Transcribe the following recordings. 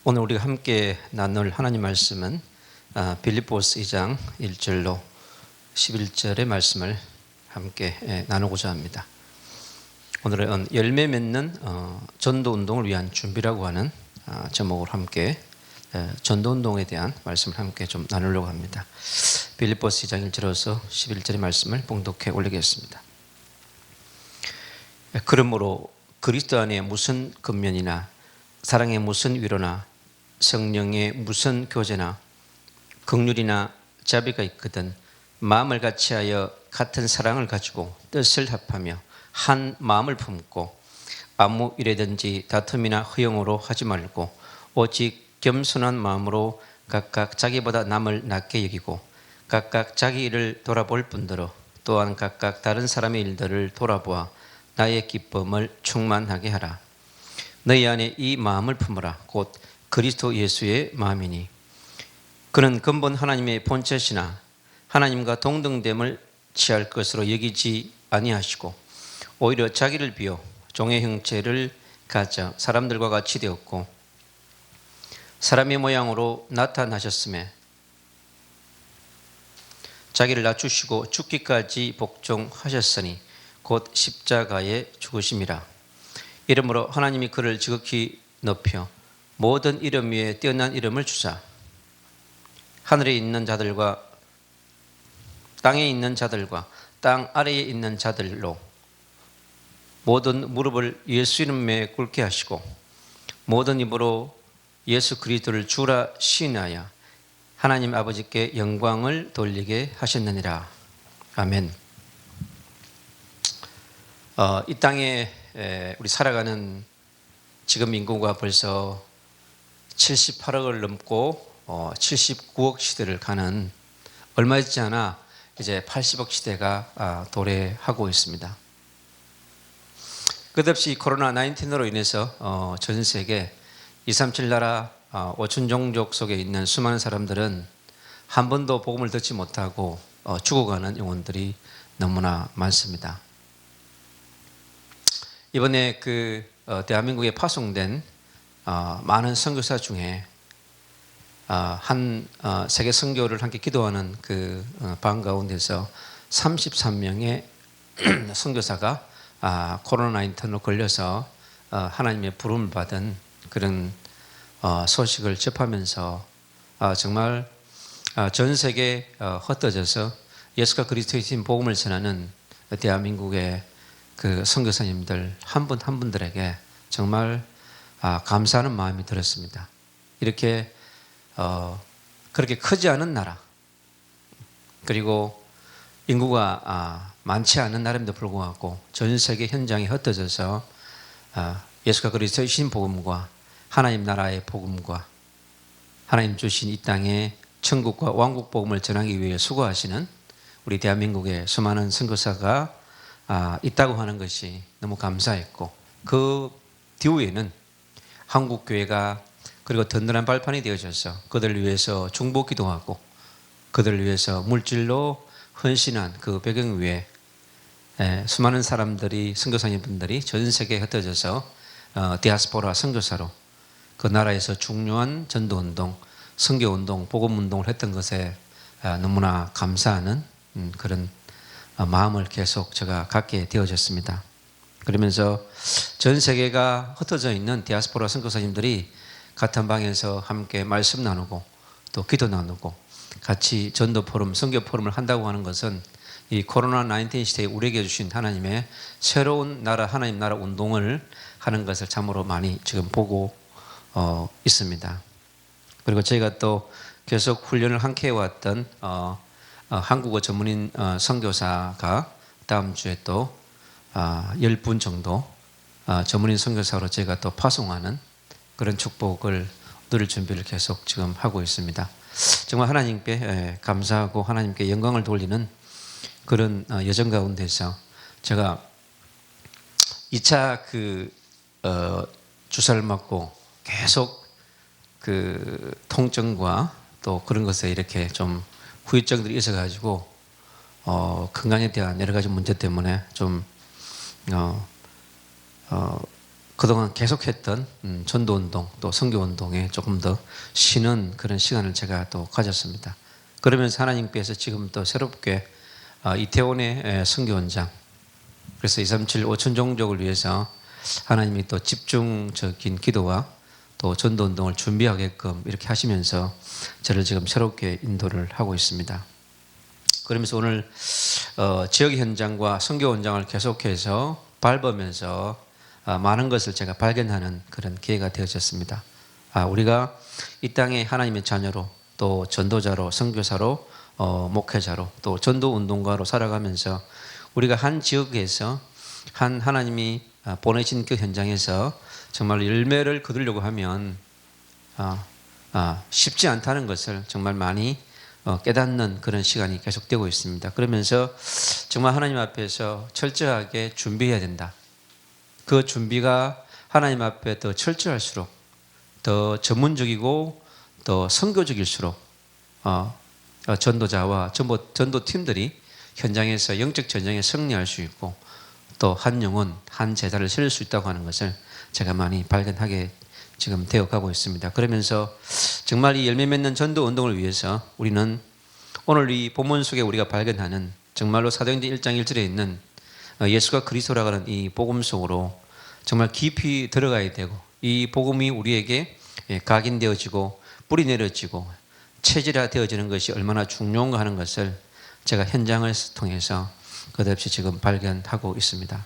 오늘 우리가 함께 나눌 하나님 말씀은 빌립보서 2장 1절로 11절의 말씀을 함께 나누고자 합니다. 오늘은 열매 맺는 전도운동을 위한 준비라고 하는 제목으로 함께 전도운동에 대한 말씀을 함께 좀 나누려고 합니다. 빌립보서 2장 1절에서 11절의 말씀을 봉독해 올리겠습니다. 그러므로 그리스도 안에 무슨 근면이나 사랑의 무슨 위로나 성령의 무슨 교제나 긍휼이나 자비가 있거든 마음을 같이하여 같은 사랑을 가지고 뜻을 합하며 한 마음을 품고 아무 일에든지 다툼이나 허용으로 하지 말고 오직 겸손한 마음으로 각각 자기보다 남을 낮게 여기고 각각 자기 일을 돌아볼 뿐더러 또한 각각 다른 사람의 일들을 돌아보아 나의 기쁨을 충만하게 하라. 너희 안에 이 마음을 품으라. 곧 그리스도 예수의 마음이니 그는 근본 하나님의 본체시나 하나님과 동등됨을 취할 것으로 여기지 아니하시고 오히려 자기를 비워 종의 형체를 가져 사람들과 같이 되었고 사람의 모양으로 나타나셨음에 자기를 낮추시고 죽기까지 복종하셨으니 곧 십자가에 죽으심이라. 이러므로 하나님이 그를 지극히 높여 모든 이름 위에 뛰어난 이름을 주사 하늘에 있는 자들과 땅에 있는 자들과 땅 아래에 있는 자들로 모든 무릎을 예수 이름에 꿇게 하시고 모든 입으로 예수 그리스도를 주라 시인하여 하나님 아버지께 영광을 돌리게 하셨느니라. 아멘. 이 땅에 우리 살아가는 지금 인구가 벌써 78억을 넘고 79억 시대를 가는 얼마 있지 않아 이제 80억 시대가 도래하고 있습니다. 끝없이 코로나 19으로 인해서 전 세계 237 나라 5천 종족 속에 있는 수많은 사람들은 한 번도 복음을 듣지 못하고 죽어가는 영혼들이 너무나 많습니다. 이번에 대한민국에 파송된 많은 선교사 중에 한 세계 선교를 함께 기도하는 그 방 가운데서 33명의 선교사가 코로나 19로 걸려서 하나님의 부름을 받은 그런 소식을 접하면서 정말 전 세계에 흩어져서 예수가 그리스도이신 복음을 전하는 대한민국의 그 선교사님들 한 분 한 분들에게 정말 감사하는 마음이 들었습니다. 이렇게 그렇게 크지 않은 나라 그리고 인구가 많지 않은 나라임에도 불구하고 전 세계 현장에 흩어져서 예수가 그리스도의 신 복음과 하나님 나라의 복음과 하나님 주신 이 땅에 천국과 왕국 복음을 전하기 위해 수고하시는 우리 대한민국의 수많은 선교사가 있다고 하는 것이 너무 감사했고 그 뒤에는 한국교회가 그리고 든든한 발판이 되어져서 그들을 위해서 중보 기도하고 그들을 위해서 물질로 헌신한 그 배경 위에 수많은 사람들이 선교사님분들이 전 세계에 흩어져서 디아스포라 선교사로 그 나라에서 중요한 전도운동, 선교운동, 복음운동을 했던 것에 너무나 감사하는 그런 마음을 계속 제가 갖게 되어졌습니다. 그러면서 전 세계가 흩어져 있는 디아스포라 선교사님들이 같은 방에서 함께 말씀 나누고 또 기도 나누고 같이 전도 포럼, 선교 포럼을 한다고 하는 것은 이 코로나 19 시대에 우리에게 주신 하나님의 새로운 나라, 하나님 나라 운동을 하는 것을 참으로 많이 지금 보고 있습니다. 그리고 저희가 또 계속 훈련을 함께 해왔던 한국어 전문인 선교사가 다음 주에 또 10분 정도 전문인 선교사로 제가 또 파송하는 그런 축복을 누릴 준비를 계속 지금 하고 있습니다. 정말 하나님께 감사하고 하나님께 영광을 돌리는 그런 여정 가운데서 제가 2차 주사를 맞고 계속 그 통증과 또 그런 것에 이렇게 좀 후유증들이 있어가지고 건강에 대한 여러 가지 문제 때문에 좀 그동안 계속했던 전도운동 또 선교운동에 조금 더 쉬는 그런 시간을 제가 또 가졌습니다. 그러면서 하나님께서 지금 또 새롭게 이태원의 선교원장, 그래서 237 5천 종족을 위해서 하나님이 또 집중적인 기도와 또 전도운동을 준비하게끔 이렇게 하시면서 저를 지금 새롭게 인도를 하고 있습니다. 그러면서 오늘 지역 현장과 선교 현장을 계속해서 밟으면서 많은 것을 제가 발견하는 그런 기회가 되어졌습니다. 우리가 이 땅에 하나님의 자녀로 또 전도자로 선교사로 목회자로 또 전도운동가로 살아가면서 우리가 한 지역에서 한 하나님이 보내신 그 현장에서 정말 열매를 거두려고 하면 쉽지 않다는 것을 정말 많이 깨닫는 그런 시간이 계속되고 있습니다. 그러면서 정말 하나님 앞에서 철저하게 준비해야 된다. 그 준비가 하나님 앞에 더 철저할수록 더 전문적이고 더 선교적일수록 전도자와 전도팀들이 현장에서 영적 전쟁에 승리할 수 있고 또 한 영혼, 한 제자를 세울 수 있다고 하는 것을 제가 많이 발견하게 지금 되어가고 있습니다. 그러면서 정말 이 열매 맺는 전도 운동을 위해서 우리는 오늘 이 본문 속에 우리가 발견하는 정말로 사도행전 1장 1절에 있는 예수가 그리스도라고 하는 이 복음 속으로 정말 깊이 들어가야 되고 이 복음이 우리에게 각인되어지고 뿌리 내려지고 체질화되어지는 것이 얼마나 중요한가 하는 것을 제가 현장을 통해서 끝없이 지금 발견하고 있습니다.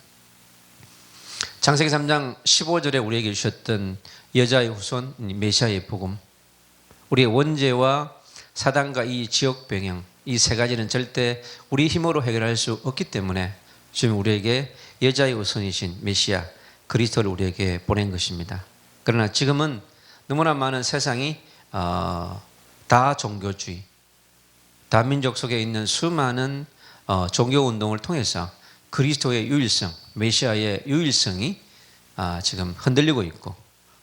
창세기 3장 15절에 우리에게 주셨던 여자의 후손 메시아의 복음, 우리의 원죄와 사단과 이 지역 병영, 이 세 가지는 절대 우리 힘으로 해결할 수 없기 때문에 지금 우리에게 여자의 후손이신 메시아 그리스도를 우리에게 보낸 것입니다. 그러나 지금은 너무나 많은 세상이 다종교주의, 다민족 속에 있는 수많은 종교운동을 통해서 그리스도의 유일성, 메시아의 유일성이 지금 흔들리고 있고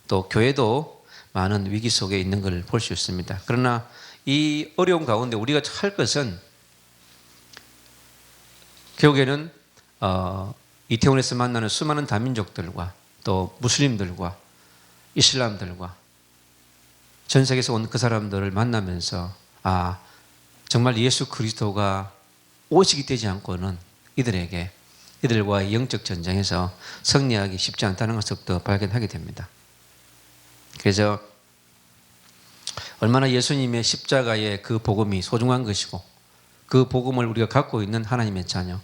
또 교회도 많은 위기 속에 있는 걸 볼 수 있습니다. 그러나 이 어려운 가운데 우리가 할 것은 결국에는 이태원에서 만나는 수많은 다민족들과 또 무슬림들과 이슬람들과 전 세계에서 온 그 사람들을 만나면서 정말 예수 그리스도가 오직이 되지 않고는 이들과의 영적 전쟁에서 승리하기 쉽지 않다는 것을 더 발견하게 됩니다. 그래서 얼마나 예수님의 십자가의 그 복음이 소중한 것이고 그 복음을 우리가 갖고 있는 하나님의 자녀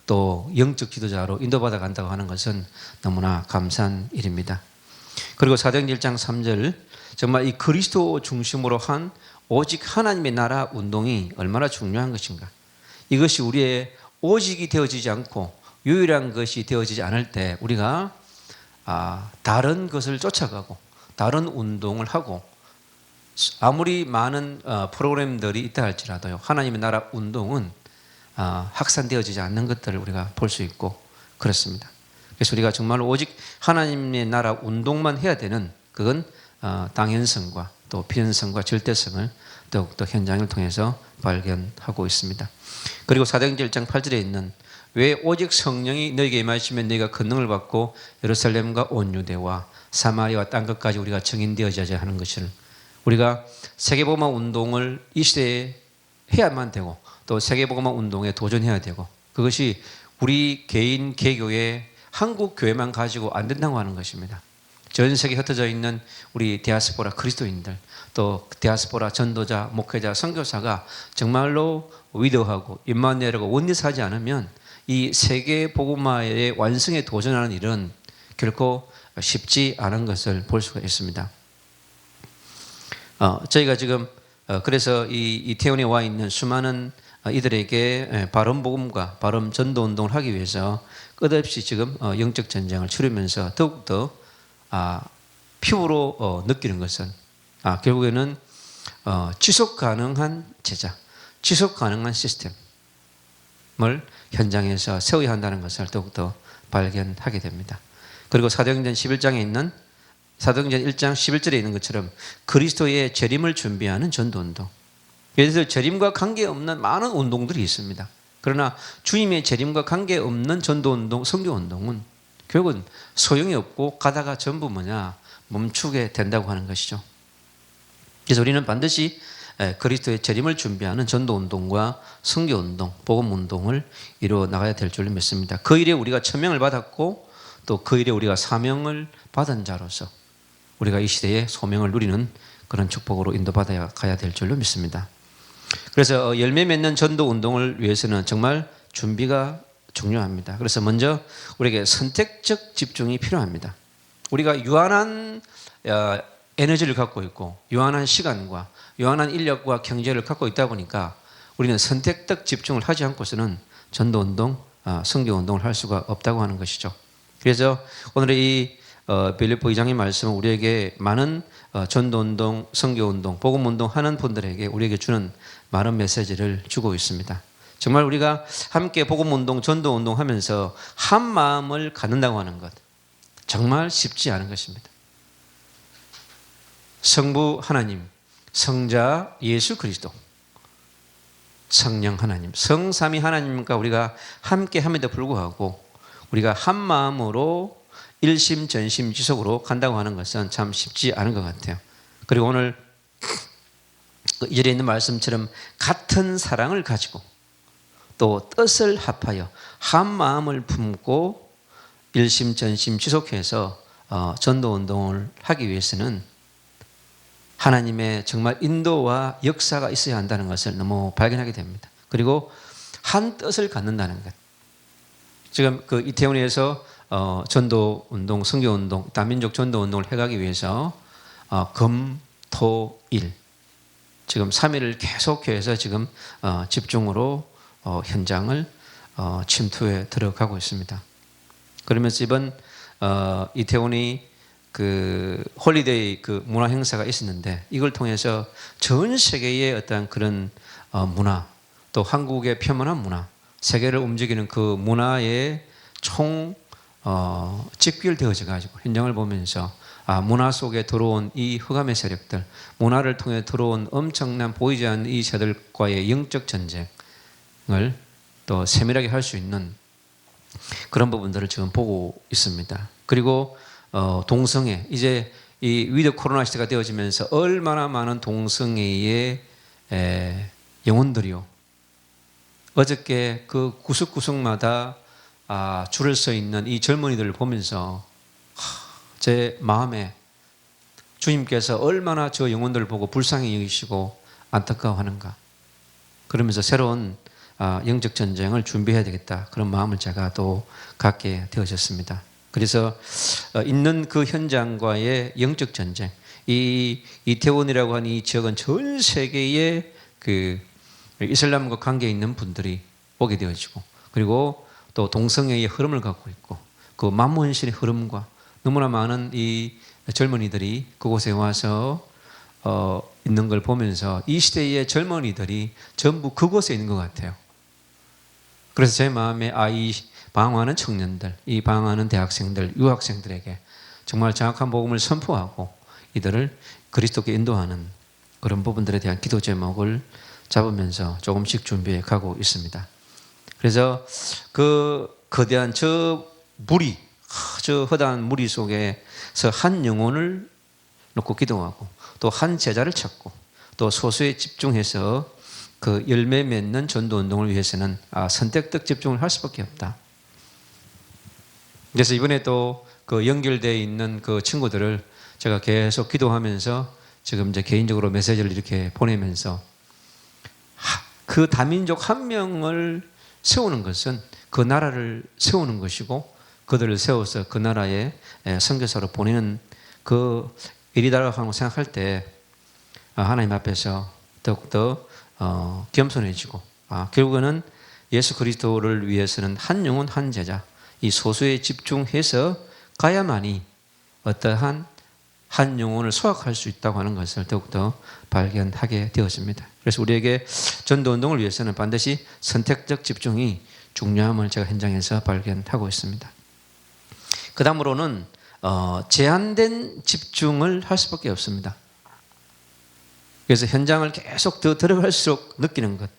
또 영적 지도자로 인도받아 간다고 하는 것은 너무나 감사한 일입니다. 그리고 사도행전 1장 3절 정말 이 그리스도 중심으로 한 오직 하나님의 나라 운동이 얼마나 중요한 것인가. 이것이 우리의 오직이 되어지지 않고 유일한 것이 되어지지 않을 때 우리가 다른 것을 쫓아가고 다른 운동을 하고 아무리 많은 프로그램들이 있다 할지라도요 하나님의 나라 운동은 확산되어지지 않는 것들을 우리가 볼 수 있고 그렇습니다. 그래서 우리가 정말 오직 하나님의 나라 운동만 해야 되는 그건 당연성과 또 필연성과 절대성을 더욱더 현장을 통해서 발견하고 있습니다. 그리고 사도행전 1장 8절에 있는 왜 오직 성령이 너에게 임하시면 너희가 권능을 받고 예루살렘과 온 유대와 사마리아와 땅 끝까지 우리가 증인되어져야 하는 것을 우리가 세계복음화 운동을 이 시대에 해야만 되고 또 세계복음화 운동에 도전해야 되고 그것이 우리 개인 개교의 한국 교회만 가지고 안 된다고 하는 것입니다. 전 세계에 흩어져 있는 우리 디아스포라 그리스도인들 또 디아스포라 전도자, 목회자, 선교사가 정말로 위대하고 임마누엘하고 원리하지 않으면 이 세계 복음화의 완성에 도전하는 일은 결코 쉽지 않은 것을 볼 수가 있습니다. 저희가 지금 그래서 이 이태원에 와 있는 수많은 이들에게 바른 복음과 바른 전도 운동을 하기 위해서 끝없이 지금 영적 전쟁을 치르면서 더욱더 피부로 느끼는 것은 결국에는 지속 가능한 제자, 지속 가능한 시스템을 현장에서 세워야 한다는 것을 더욱더 발견하게 됩니다. 그리고 사도행전 11장에 있는 사도행전 1장 11절에 있는 것처럼 그리스도의 재림을 준비하는 전도운동. 그래서 재림과 관계없는 많은 운동들이 있습니다. 그러나 주님의 재림과 관계없는 전도운동, 선교운동은 결국은 소용이 없고 가다가 전부 뭐냐? 멈추게 된다고 하는 것이죠. 그래서 우리는 반드시 그리스도의 재림을 준비하는 전도운동과 선교운동, 복음운동을 이루어 나가야 될 줄로 믿습니다. 그 일에 우리가 천명을 받았고 또 그 일에 우리가 사명을 받은 자로서 우리가 이 시대에 소명을 누리는 그런 축복으로 인도받아야 가야 될 줄로 믿습니다. 그래서 열매 맺는 전도운동을 위해서는 정말 준비가 중요합니다. 그래서 먼저 우리에게 선택적 집중이 필요합니다. 우리가 유한한 에너지를 갖고 있고 유한한 시간과 유한한 인력과 경제를 갖고 있다 보니까 우리는 선택적 집중을 하지 않고서는 전도운동, 선교운동을 할 수가 없다고 하는 것이죠. 그래서 오늘의 이 빌립보 2장의 말씀은 우리에게 많은 전도운동, 선교운동, 복음운동 하는 분들에게 우리에게 주는 많은 메시지를 주고 있습니다. 정말 우리가 함께 복음운동, 전도운동 하면서 한 마음을 갖는다고 하는 것 정말 쉽지 않은 것입니다. 성부 하나님, 성자 예수 그리스도, 성령 하나님, 성삼위 하나님과 우리가 함께 함에도 불구하고 우리가 한 마음으로 일심전심지속으로 간다고 하는 것은 참 쉽지 않은 것 같아요. 그리고 오늘 이 절에 있는 말씀처럼 같은 사랑을 가지고 또 뜻을 합하여 한 마음을 품고 일심전심지속해서 전도운동을 하기 위해서는 하나님의 정말 인도와 역사가 있어야 한다는 것을 너무 발견하게 됩니다. 그리고 한 뜻을 갖는다는 것. 지금 그 이태원에서 전도운동, 선교운동, 다민족 전도운동을 해가기 위해서 금, 토, 일 지금 3일을 계속해서 지금 집중으로 현장을 침투에 들어가고 있습니다. 그러면서 이번 이태원이 그 홀리데이 그 문화 행사가 있었는데 이걸 통해서 전 세계의 어떤 그런 문화 또 한국의 표면한 문화 세계를 움직이는 그 문화에 총 직결되어져 가지고 현장을 보면서 문화 속에 들어온 이 흑암의 세력들 문화를 통해 들어온 엄청난 보이지 않는 이 새들과의 영적 전쟁을 또 세밀하게 할 수 있는 그런 부분들을 지금 보고 있습니다. 그리고 동성애 이제 이 위드 코로나 시대가 되어지면서 얼마나 많은 동성애의 영혼들이요. 어저께 그 구석구석마다 줄을 서 있는 이 젊은이들을 보면서 제 마음에 주님께서 얼마나 저 영혼들을 보고 불쌍히 여기시고 안타까워하는가. 그러면서 새로운 영적 전쟁을 준비해야 되겠다. 그런 마음을 제가 또 갖게 되어졌습니다. 그래서 있는 그 현장과의 영적 전쟁, 이 이태원이라고 하는 이 지역은 전 세계의 그 이슬람과 관계 있는 분들이 오게 되어지고, 그리고 또 동성애의 흐름을 갖고 있고, 그 만무현실의 흐름과 너무나 많은 이 젊은이들이 그곳에 와서 있는 걸 보면서 이 시대의 젊은이들이 전부 그곳에 있는 것 같아요. 그래서 제 마음에 이 방황하는 청년들, 이 방황하는 대학생들, 유학생들에게 정말 정확한 복음을 선포하고 이들을 그리스도께 인도하는 그런 부분들에 대한 기도 제목을 잡으면서 조금씩 준비해 가고 있습니다. 그래서 그 거대한 저 무리, 저 허다한 무리 속에서 한 영혼을 놓고 기도하고 또 한 제자를 찾고 또 소수에 집중해서 그 열매 맺는 전도운동을 위해서는 선택적 집중을 할 수밖에 없다. 그래서 이번에 또 그 연결되어 있는 그 친구들을 제가 계속 기도하면서 지금 이제 개인적으로 메시지를 이렇게 보내면서 그 다민족 한 명을 세우는 것은 그 나라를 세우는 것이고 그들을 세워서 그 나라에 선교사로 보내는 그 일이다라고 생각할 때 하나님 앞에서 더욱더 겸손해지고 결국에는 예수 그리스도를 위해서는 한 영혼 한 제자 이 소수에 집중해서 가야만이 어떠한 한 영혼을 소확할 수 있다고 하는 것을 더욱더 발견하게 되었습니다. 그래서 우리에게 전도운동을 위해서는 반드시 선택적 집중이 중요함을 제가 현장에서 발견하고 있습니다. 그 다음으로는 제한된 집중을 할 수밖에 없습니다. 그래서 현장을 계속 더 들어갈수록 느끼는 것.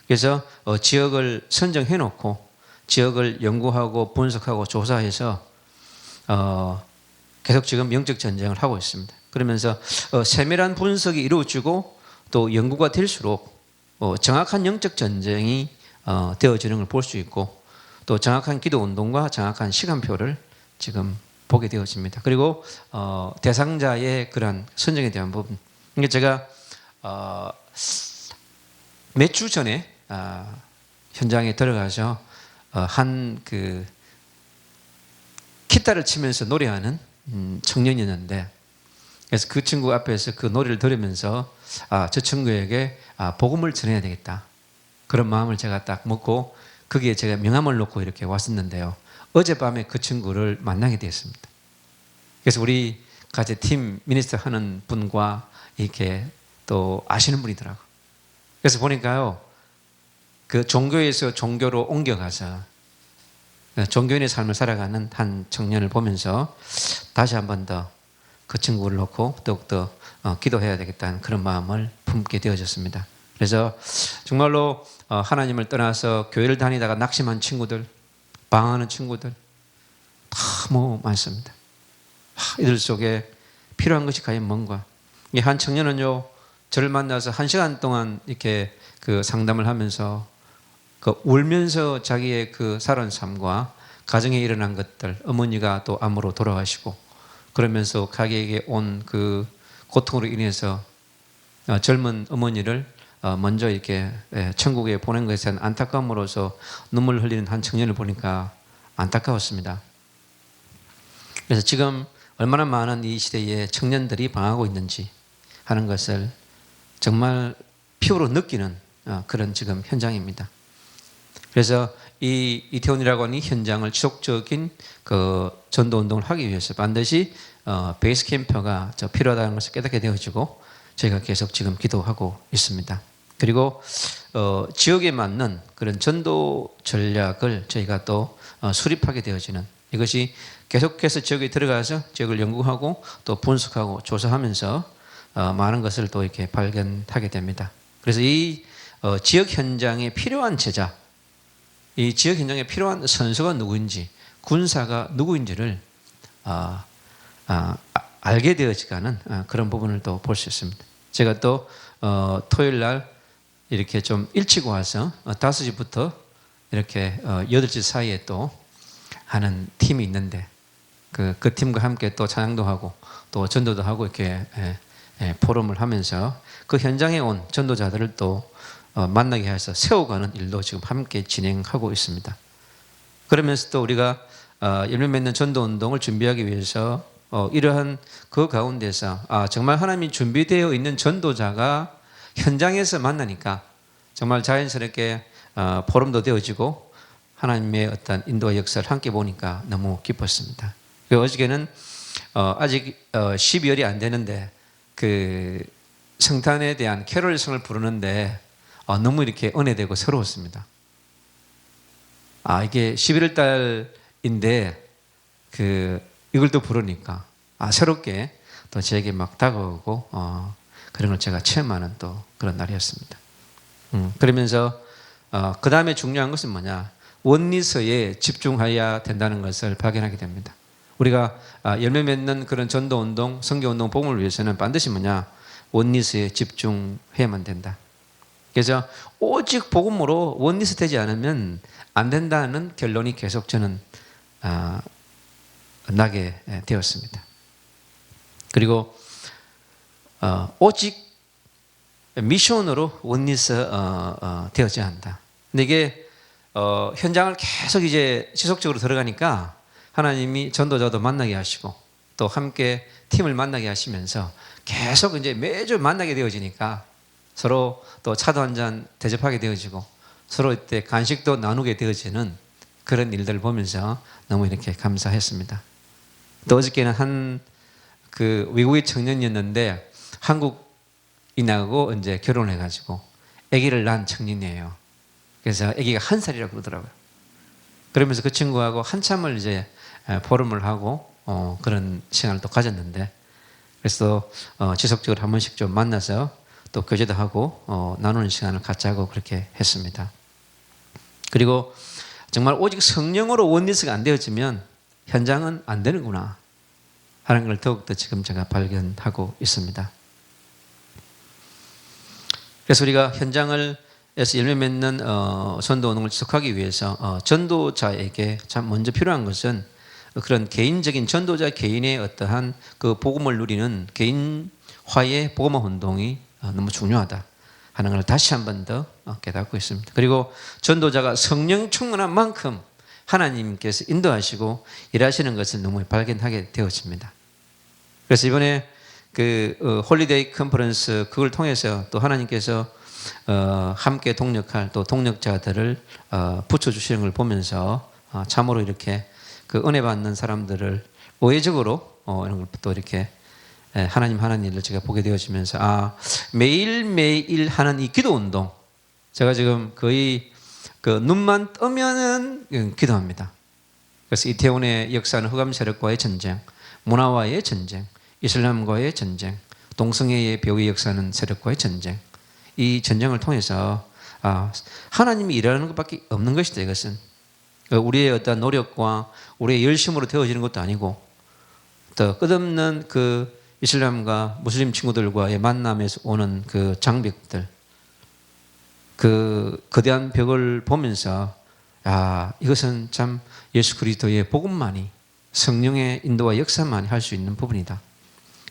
그래서 지역을 선정해 놓고 지역을 연구하고 분석하고 조사해서 계속 지금 영적 전쟁을 하고 있습니다. 그러면서 세밀한 분석이 이루어지고 또 연구가 될수록 정확한 영적 전쟁이 되어지는 걸 볼 수 있고 또 정확한 기도 운동과 정확한 시간표를 지금 보게 되어집니다. 그리고 대상자의 그런 선정에 대한 부분. 그러니까 제가 몇 주 전에 현장에 들어가서 한 그 기타를 치면서 노래하는 청년이었는데, 그래서 그 친구 앞에서 그 노래를 들으면서 저 친구에게 복음을 전해야 되겠다, 그런 마음을 제가 딱 먹고 거기에 제가 명함을 놓고 이렇게 왔었는데요. 어젯밤에 그 친구를 만나게 되었습니다. 그래서 우리 같이 팀 미니스터 하는 분과 이렇게 또 아시는 분이더라고요. 그래서 보니까요, 그 종교에서 종교로 옮겨가서 종교인의 삶을 살아가는 한 청년을 보면서 다시 한 번 더 그 친구를 놓고 더욱더 기도해야 되겠다는 그런 마음을 품게 되어졌습니다. 그래서 정말로 하나님을 떠나서 교회를 다니다가 낙심한 친구들, 방황하는 친구들 너무 많습니다. 이들 속에 필요한 것이 과연 뭔가. 한 청년은요, 저를 만나서 1시간 동안 이렇게 그 상담을 하면서 울면서 자기의 그 살아온 삶과 가정에 일어난 것들, 어머니가 또 암으로 돌아가시고 그러면서 자기에게 온 그 고통으로 인해서 젊은 어머니를 먼저 이렇게 천국에 보낸 것에 대한 안타까움으로서 눈물을 흘리는 한 청년을 보니까 안타까웠습니다. 그래서 지금 얼마나 많은 이 시대에 청년들이 방황하고 있는지 하는 것을 정말 피부로 느끼는 그런 지금 현장입니다. 그래서 이 이태원이라고 하는 이 현장을 지속적인 그 전도 운동을 하기 위해서 반드시 베이스 캠프가 필요하다는 것을 깨닫게 되어지고 저희가 계속 지금 기도하고 있습니다. 그리고 지역에 맞는 그런 전도 전략을 저희가 또 수립하게 되어지는, 이것이 계속해서 지역에 들어가서 지역을 연구하고 또 분석하고 조사하면서 많은 것을 또 이렇게 발견하게 됩니다. 그래서 이 지역 현장에 필요한 제자, 이 지역 현장에 필요한 선수가 누구인지, 군사가 누구인지를 알게 되어지가는 그런 부분을 또 볼 수 있습니다. 제가 또 토요일 날 이렇게 좀 일찍 와서 5시부터 이렇게 8시 사이에 또 하는 팀이 있는데 그 팀과 함께 또 찬양도 하고 또 전도도 하고 이렇게 포럼을 하면서 그 현장에 온 전도자들을 또 만나게 해서 세워가는 일도 지금 함께 진행하고 있습니다. 그러면서 또 우리가 열매 맺는 전도 운동을 준비하기 위해서 이러한 그 가운데서 정말 하나님이 준비되어 있는 전도자가 현장에서 만나니까 정말 자연스럽게 포럼도 되어지고 하나님의 어떤 인도와 역사를 함께 보니까 너무 기뻤습니다. 어저께는 아직 12월이 안 되는데 그 성탄에 대한 캐롤성을 부르는데 너무 이렇게 은혜되고 새로웠습니다. 이게 11월 달인데 이걸 또 부르니까 새롭게 또 저에게 막 다가오고 그런 걸 제가 체험하는 또 그런 날이었습니다. 그러면서 그 다음에 중요한 것은 뭐냐, 원리서에 집중해야 된다는 것을 발견하게 됩니다. 우리가 열매 맺는 그런 전도운동, 선교운동, 복음을 위해서는 반드시 뭐냐, 원리서에 집중해야만 된다. 그래서 오직 복음으로 원리서 되지 않으면 안 된다는 결론이 계속 저는 나게 되었습니다. 그리고 오직 미션으로 원리서 되어져야 한다. 근데 이게 현장을 계속 이제 지속적으로 들어가니까 하나님이 전도자도 만나게 하시고 또 함께 팀을 만나게 하시면서 계속 이제 매주 만나게 되어지니까 서로 또 차도 한잔 대접하게 되어지고 서로 이때 간식도 나누게 되어지는 그런 일들을 보면서 너무 이렇게 감사했습니다. 또 어저께는 한 그 외국의 청년이었는데 한국인하고 이제 결혼해가지고 아기를 낳은 청년이에요. 그래서 아기가 1살이라고 그러더라고요. 그러면서 그 친구하고 한참을 이제 포럼을 하고 그런 시간을 또 가졌는데, 그래서 지속적으로 한 번씩 좀 만나서 또 교제도 하고 나누는 시간을 갖자고 그렇게 했습니다. 그리고 정말 오직 성령으로 원리스가 안 되어지면 현장은 안 되는구나 하는 걸 더욱더 지금 제가 발견하고 있습니다. 그래서 우리가 현장을 에서 열매 맺는 전도 운동을 지속하기 위해서 전도자에게 참 먼저 필요한 것은 그런 개인적인 전도자 개인의 어떠한 그 복음을 누리는 개인화의 복음화 운동이 너무 중요하다 하는 걸 다시 한 번 더 깨닫고 있습니다. 그리고 전도자가 성령 충만한 만큼 하나님께서 인도하시고 일하시는 것을 너무 발견하게 되어집니다. 그래서 이번에 그 홀리데이 컨퍼런스 그걸 통해서 또 하나님께서 함께 동력할 또 동력자들을 붙여주시는 걸 보면서 참으로 이렇게 그 은혜 받는 사람들을 의외적으로 이런 걸 또 이렇게 하나님 하는 일을 제가 보게 되어지면서 매일매일 하는 이 기도 운동 제가 지금 거의 그 눈만 뜨면은 기도합니다. 그래서 이태원의 역사는 흑암 세력과의 전쟁, 문화와의 전쟁, 이슬람과의 전쟁, 동성애의 배후의 역사는 세력과의 전쟁. 이 전쟁을 통해서 하나님이 일하는 것밖에 없는 것이다. 이것은 우리의 어떤 노력과 우리의 열심으로 되어지는 것도 아니고 또 끝없는 그 이슬람과 무슬림 친구들과의 만남에서 오는 그 장벽들, 그 거대한 벽을 보면서 이것은 참 예수 그리스도의 복음만이 성령의 인도와 역사만이 할 수 있는 부분이다.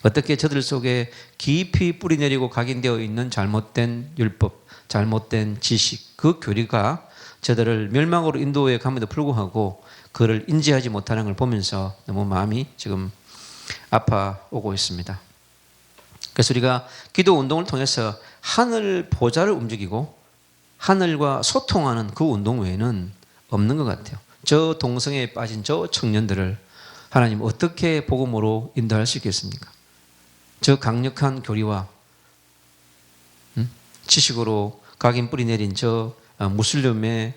어떻게 저들 속에 깊이 뿌리내리고 각인되어 있는 잘못된 율법, 잘못된 지식, 그 교리가 저들을 멸망으로 인도해 감에도 불구하고 그를 인지하지 못하는 걸 보면서 너무 마음이 지금 아파오고 있습니다. 그래서 우리가 기도 운동을 통해서 하늘 보좌를 움직이고 하늘과 소통하는 그 운동 외에는 없는 것 같아요. 저 동성애에 빠진 저 청년들을 하나님 어떻게 복음으로 인도할 수 있겠습니까? 저 강력한 교리와 지식으로 각인 뿌리 내린 저 무슬림의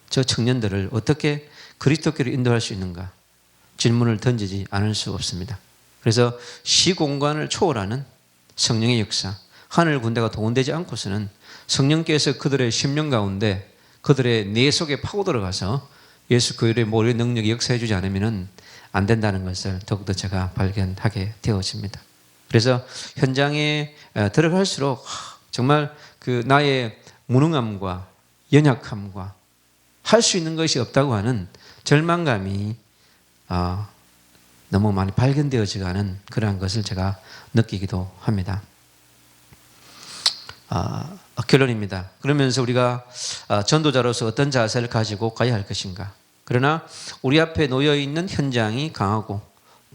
저 청년들을 어떻게 그리스도께로 인도할 수 있는가? 질문을 던지지 않을 수 없습니다. 그래서 시공간을 초월하는 성령의 역사, 하늘 군대가 동원되지 않고서는 성령께서 그들의 심령 가운데 그들의 뇌 속에 파고 들어가서 예수 그리스도의 모든 능력이 역사해 주지 않으면 안 된다는 것을 더욱더 제가 발견하게 되어집니다. 그래서 현장에 들어갈수록 정말 그 나의 무능함과 연약함과 할 수 있는 것이 없다고 하는 절망감이 너무 많이 발견되어지는 그러한 것을 제가 느끼기도 합니다. 결론입니다. 그러면서 우리가 전도자로서 어떤 자세를 가지고 가야 할 것인가? 그러나 우리 앞에 놓여 있는 현장이 강하고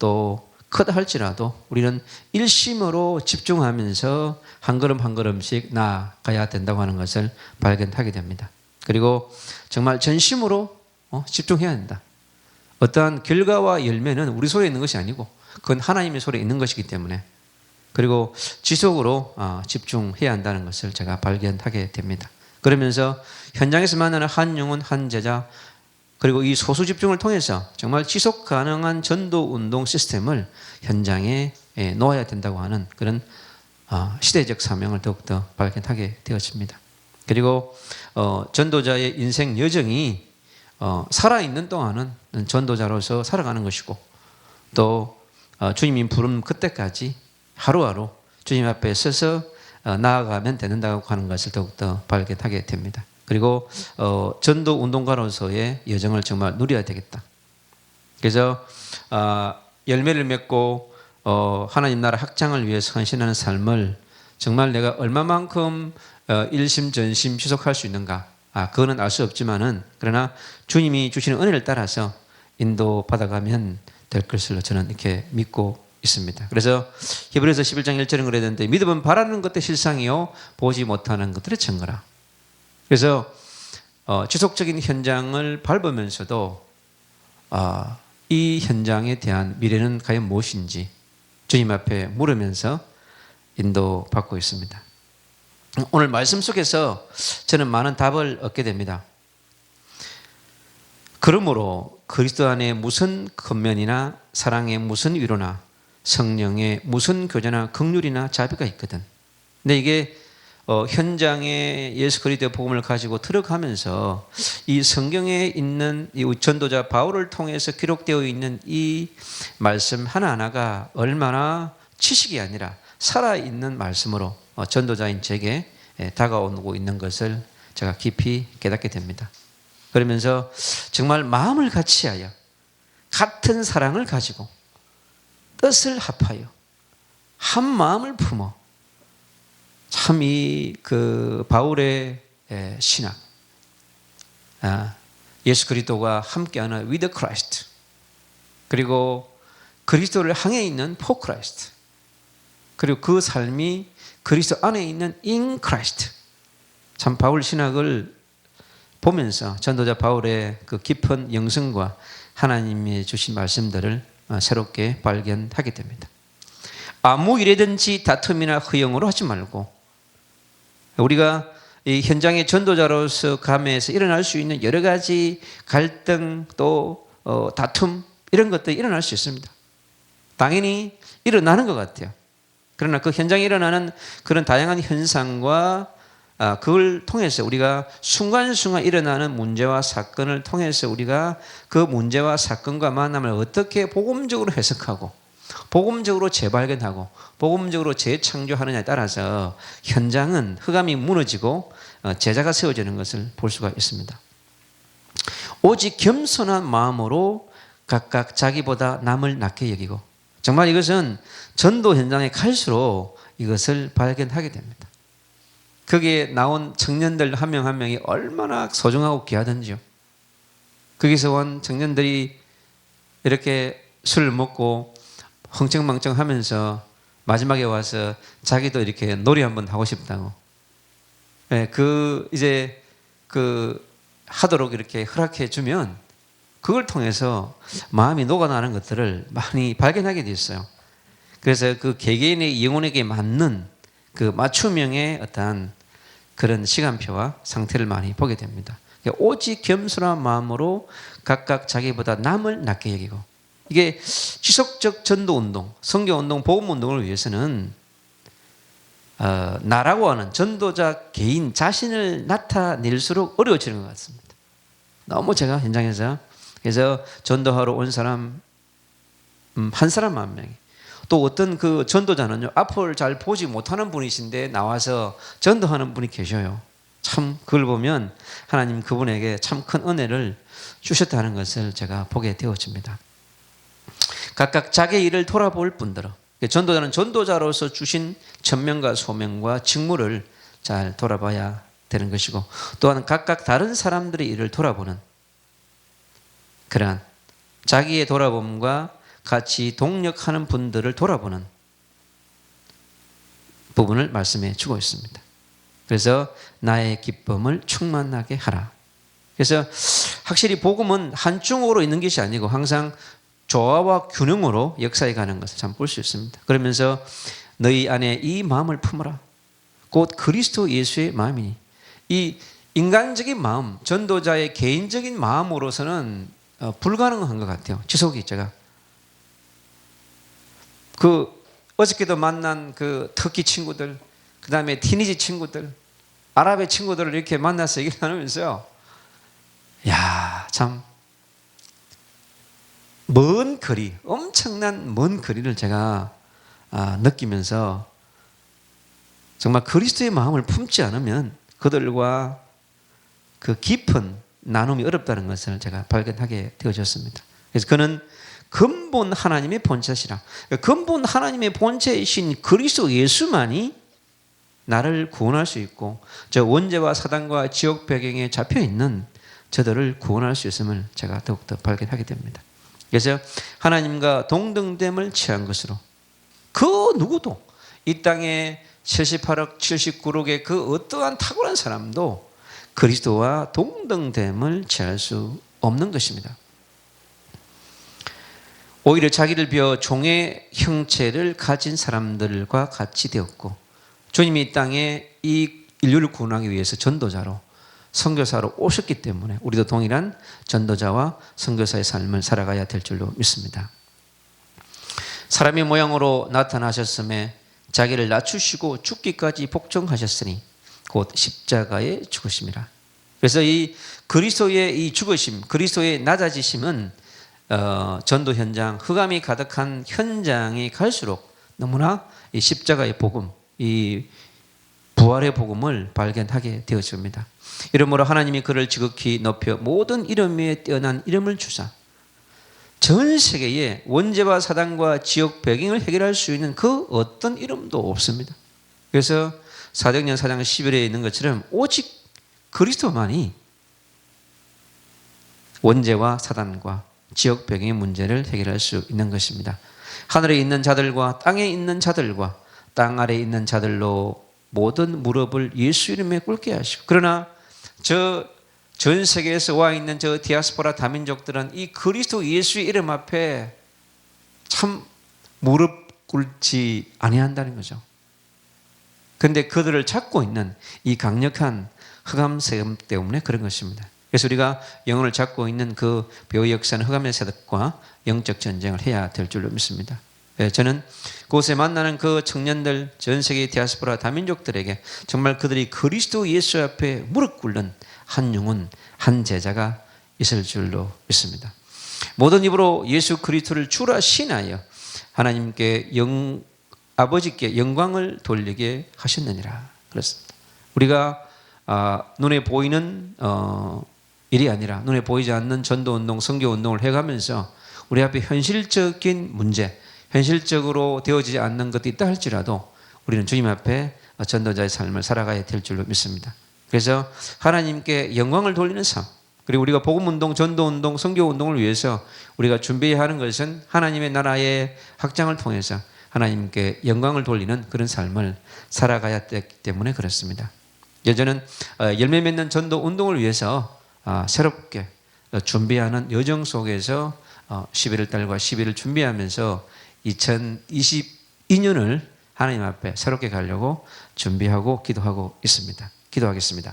또 크다 할지라도 우리는 일심으로 집중하면서 한 걸음 한 걸음씩 나아가야 된다고 하는 것을 발견하게 됩니다. 그리고 정말 전심으로 집중해야 한다. 어떠한 결과와 열매는 우리 손에 있는 것이 아니고 그건 하나님의 손에 있는 것이기 때문에 그리고 지속으로 집중해야 한다는 것을 제가 발견하게 됩니다. 그러면서 현장에서 만나는 한 영혼 한 제자 그리고 이 소수 집중을 통해서 정말 지속 가능한 전도 운동 시스템을 현장에 놓아야 된다고 하는 그런 시대적 사명을 더욱더 발견하게 되었습니다. 그리고 전도자의 인생 여정이 살아있는 동안은 전도자로서 살아가는 것이고 또 주님이 부른 그때까지 하루하루 주님 앞에 서서 나아가면 된다고 하는 것을 더욱더 발견하게 됩니다. 그리고 전도 운동가로서의 여정을 정말 누려야 되겠다. 그래서 열매를 맺고 하나님 나라 확장을 위해서 헌신하는 삶을 정말 내가 얼마만큼 일심 전심 지속할 수 있는가? 그거는 알 수 없지만은 그러나 주님이 주시는 은혜를 따라서 인도 받아가면 될 것으로 저는 이렇게 믿고 있습니다. 그래서 히브리서 11장 1절은 그래야 되는데 믿음은 바라는 것의 실상이요 보지 못하는 것들의 증거라. 그래서 지속적인 현장을 밟으면서도 이 현장에 대한 미래는 과연 무엇인지 주님 앞에 물으면서 인도받고 있습니다. 오늘 말씀 속에서 저는 많은 답을 얻게 됩니다. 그러므로 그리스도 안에 무슨 권면이나 사랑의 무슨 위로나 성령의 무슨 교제나 긍휼이나 자비가 있거든. 근데 이게 현장에 예수 그리스도의 복음을 가지고 들어가면서 이 성경에 있는 이 전도자 바울을 통해서 기록되어 있는 이 말씀 하나하나가 얼마나 지식이 아니라 살아있는 말씀으로 전도자인 제게 다가오고 있는 것을 제가 깊이 깨닫게 됩니다. 그러면서 정말 마음을 같이하여 같은 사랑을 가지고 뜻을 합하여 한 마음을 품어 참 이 그 바울의 신학, 예수 그리스도가 함께하는 with Christ, 그리고 그리스도를 향해 있는 for Christ, 그리고 그 삶이 그리스도 안에 있는 in Christ. 참 바울 신학을 보면서 전도자 바울의 그 깊은 영성과 하나님이 주신 말씀들을 새롭게 발견하게 됩니다. 아무 일에든지 다툼이나 허영으로 하지 말고, 우리가 이 현장의 전도자로서 감에서 일어날 수 있는 여러 가지 갈등 또 다툼 이런 것들이 일어날 수 있습니다. 당연히 일어나는 것 같아요. 그러나 그 현장에 일어나는 그런 다양한 현상과 그걸 통해서 우리가 순간순간 일어나는 문제와 사건을 통해서 우리가 그 문제와 사건과 만남을 어떻게 복음적으로 해석하고 복음적으로 재발견하고 복음적으로 재창조하느냐에 따라서 현장은 흑암이 무너지고 제자가 세워지는 것을 볼 수가 있습니다. 오직 겸손한 마음으로 각각 자기보다 남을 낮게 여기고, 정말 이것은 전도 현장에 갈수록 이것을 발견하게 됩니다. 거기에 나온 청년들 한 명 한 명이 얼마나 소중하고 귀하던지요. 거기서 온 청년들이 이렇게 술을 먹고 흥청망청 하면서 마지막에 와서 자기도 이렇게 놀이 한번 하고 싶다고. 이제 하도록 이렇게 허락해 주면 그걸 통해서 마음이 녹아나는 것들을 많이 발견하게 됐어요. 그래서 그 개개인의 영혼에게 맞는 그 맞춤형의 어떠한 그런 시간표와 상태를 많이 보게 됩니다. 오직 겸손한 마음으로 각각 자기보다 남을 낮게 여기고, 이게 지속적 전도운동, 선교운동, 복음운동을 위해서는 나라고 하는 전도자 개인 자신을 나타낼수록 어려워지는 것 같습니다. 너무 제가 현장에서 그래서 전도하러 온 사람 한 사람 한 명이, 또 어떤 그 전도자는요 앞을 잘 보지 못하는 분이신데 나와서 전도하는 분이 계셔요. 참 그걸 보면 하나님 그분에게 참 큰 은혜를 주셨다는 것을 제가 보게 되어집니다. 각각 자기 일을 돌아볼 뿐더러, 전도자는 전도자로서 주신 천명과 소명과 직무를 잘 돌아봐야 되는 것이고, 또한 각각 다른 사람들의 일을 돌아보는 그러한 자기의 돌아봄과 같이 동력하는 분들을 돌아보는 부분을 말씀해 주고 있습니다. 그래서 나의 기쁨을 충만하게 하라. 그래서 확실히 복음은 한쪽으로 있는 것이 아니고 항상 조화와 균형으로 역사해 가는 것을 참 볼 수 있습니다. 그러면서 너희 안에 이 마음을 품어라. 곧 그리스도 예수의 마음이니. 이 인간적인 마음, 전도자의 개인적인 마음으로서는 불가능한 것 같아요. 지속이 제가. 어저께도 만난 그 터키 친구들, 그 다음에 티니지 친구들, 아랍의 친구들을 이렇게 만나서 얘기를 나누면서요. 야, 참. 먼 거리, 엄청난 먼 거리를 제가 느끼면서 정말 그리스도의 마음을 품지 않으면 그들과 그 깊은 나눔이 어렵다는 것을 제가 발견하게 되어졌습니다. 그래서 그는 근본 하나님의 본체시라. 근본 하나님의 본체이신 그리스도 예수만이 나를 구원할 수 있고 저 원죄와 사단과 지옥 배경에 잡혀있는 저들을 구원할 수 있음을 제가 더욱더 발견하게 됩니다. 그래서 하나님과 동등됨을 취한 것으로 그 누구도 이 땅에 78억 79억의 그 어떠한 탁월한 사람도 그리스도와 동등됨을 취할 수 없는 것입니다. 오히려 자기를 비워 종의 형체를 가진 사람들과 같이 되었고, 주님이 이 땅에 이 인류를 구원하기 위해서 전도자로 선교사로 오셨기 때문에 우리도 동일한 전도자와 선교사의 삶을 살아가야 될 줄로 믿습니다. 사람의 모양으로 나타나셨음에 자기를 낮추시고 죽기까지 복종하셨으니 곧 십자가의 죽으심이라. 그래서 이 그리스도의 이 죽으심, 그리스도의 낮아지심은 전도 현장, 흑암이 가득한 현장이 갈수록 너무나 이 십자가의 복음, 이 부활의 복음을 발견하게 되어집니다. 이러므로 하나님이 그를 지극히 높여 모든 이름 위에 뛰어난 이름을 주사 전 세계에 원죄와 사단과 지옥 배경을 해결할 수 있는 그 어떤 이름도 없습니다. 그래서 사도행전 4장 11절에 있는 것처럼 오직 그리스도만이 원죄와 사단과 지옥 배경의 문제를 해결할 수 있는 것입니다. 하늘에 있는 자들과 땅에 있는 자들과 땅 아래에 있는 자들로 모든 무릎을 예수 이름에 꿇게 하시고, 그러나 전 세계에서 와 있는 저 디아스포라 다민족들은 이 그리스도 예수의 이름 앞에 참 무릎 꿇지 아니한다는 거죠. 그런데 그들을 찾고 있는 이 강력한 흑암 세력 때문에 그런 것입니다. 그래서 우리가 영혼을 잡고 있는 그 배후 역사는 흑암의 세력과 영적 전쟁을 해야 될 줄로 믿습니다. 저는 그곳에 만나는 그 청년들, 전 세계 디아스포라 다민족들에게 정말 그들이 그리스도 예수 앞에 무릎 꿇는 한 영혼, 한 제자가 있을 줄로 믿습니다. 모든 입으로 예수 그리스도를 주라 신하여 하나님께 아버지께 영광을 돌리게 하셨느니라. 그렇습니다. 우리가 눈에 보이는 일이 아니라 눈에 보이지 않는 전도운동, 선교운동을 해가면서 우리 앞에 현실적인 문제, 현실적으로 되어지지 않는 것도 있다 할지라도 우리는 주님 앞에 전도자의 삶을 살아가야 될 줄로 믿습니다. 그래서 하나님께 영광을 돌리는 삶, 그리고 우리가 복음운동, 전도운동, 선교운동을 위해서 우리가 준비해야 하는 것은 하나님의 나라의 확장을 통해서 하나님께 영광을 돌리는 그런 삶을 살아가야 되기 때문에 그렇습니다. 저는 열매 맺는 전도운동을 위해서 새롭게 준비하는 여정 속에서 11월 달과 12일을 준비하면서 2022년을 하나님 앞에 새롭게 가려고 준비하고 기도하고 있습니다. 기도하겠습니다.